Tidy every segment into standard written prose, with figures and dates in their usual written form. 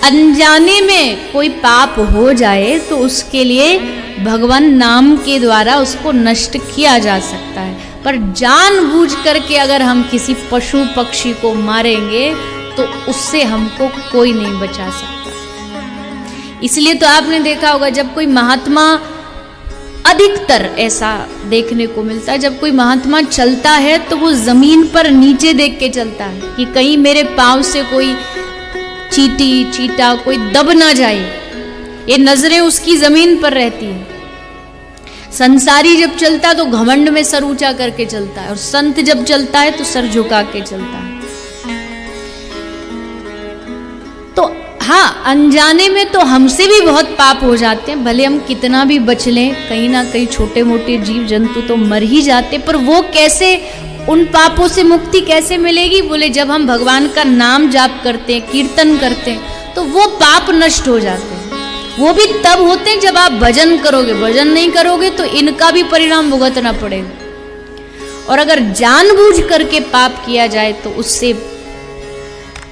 अनजाने में कोई पाप हो जाए तो उसके लिए भगवान नाम के द्वारा उसको नष्ट किया जा सकता है, पर जानबूझ करके अगर हम किसी पशु पक्षी को मारेंगे तो उससे हमको कोई नहीं बचा सकता। इसलिए तो आपने देखा होगा जब कोई महात्मा, अधिकतर ऐसा देखने को मिलता है, जब कोई महात्मा चलता है तो वो जमीन पर नीचे देख के चलता है कि कहीं मेरे पांव से कोई चींटी चींटा कोई दब ना जाए, ये नजरें उसकी जमीन पर रहती है। संसारी जब चलता है तो घमंड में सर ऊंचा करके चलता है, और संत जब चलता है तो सर झुका के चलता है। तो हाँ, अनजाने में तो हमसे भी बहुत पाप हो जाते हैं, भले हम कितना भी बच लें, कहीं ना कहीं छोटे मोटे जीव जंतु तो मर ही जाते, पर वो कैसे, उन पापों से मुक्ति कैसे मिलेगी? बोले जब हम भगवान का नाम जाप करते हैं, कीर्तन करते हैं, तो वो पाप नष्ट हो जाते हैं। वो भी तब होते हैं जब आप भजन करोगे, भजन नहीं करोगे तो इनका भी परिणाम भुगतना पड़ेगा। और अगर जानबूझ करके पाप किया जाए तो उससे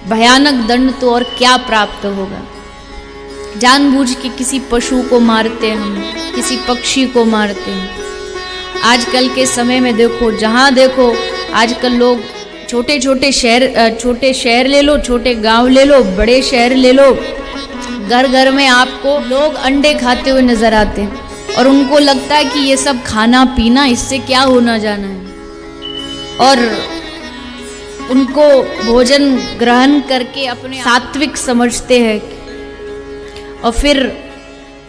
भयानक दंड तो और क्या प्राप्त होगा। जानबूझ के किसी पशु को मारते हैं हम, किसी पक्षी को मारते हैं। आजकल के समय में देखो, जहाँ देखो आजकल लोग छोटे छोटे शहर ले लो, छोटे गांव ले लो, बड़े शहर ले लो, घर घर में आपको लोग अंडे खाते हुए नजर आते हैं, और उनको लगता है कि ये सब खाना पीना इससे क्या होना जाना है, और उनको भोजन ग्रहण करके अपने सात्विक समझते हैं, और फिर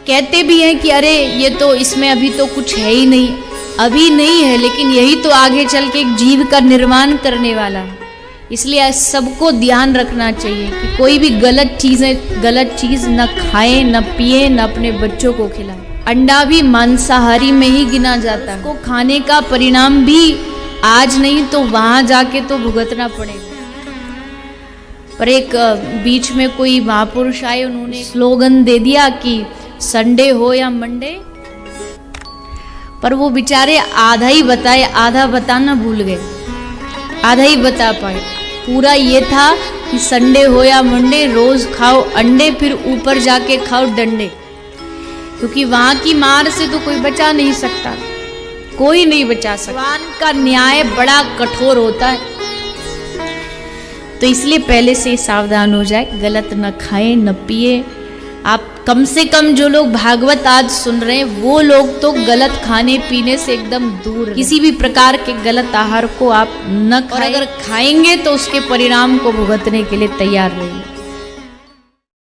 कहते भी हैं कि अरे ये तो इसमें अभी तो कुछ है ही नहीं, अभी नहीं है, लेकिन यही तो आगे चल के एक जीव का निर्माण करने वाला है। इसलिए सबको ध्यान रखना चाहिए कि कोई भी गलत चीज न खाएं, न पिए, न अपने बच्चों को खिलाएं। अंडा भी मांसाहारी में ही गिना जाता है, उसको खाने का परिणाम भी आज नहीं तो वहां जाके तो भुगतना पड़ेगा। पर एक बीच में कोई महापुरुष आए, उन्होंने स्लोगन दे दिया कि संडे हो या मंडे, पर वो बेचारे आधा ही बताए, आधा बताना भूल गए, आधा ही बता पाए। पूरा ये था कि संडे हो या मंडे रोज खाओ अंडे, फिर ऊपर जाके खाओ डंडे, क्योंकि वहां की मार से तो कोई बचा नहीं सकता, कोई नहीं बचा सकता। भगवान का न्याय बड़ा कठोर होता है, तो इसलिए पहले से सावधान हो जाए, गलत न खाएं न पिए। आप कम से कम जो लोग भागवत आज सुन रहे हैं वो लोग तो गलत खाने पीने से एकदम दूर, किसी भी प्रकार के गलत आहार को आप न खाएं, और अगर खाएंगे तो उसके परिणाम को भुगतने के लिए तैयार रहिए।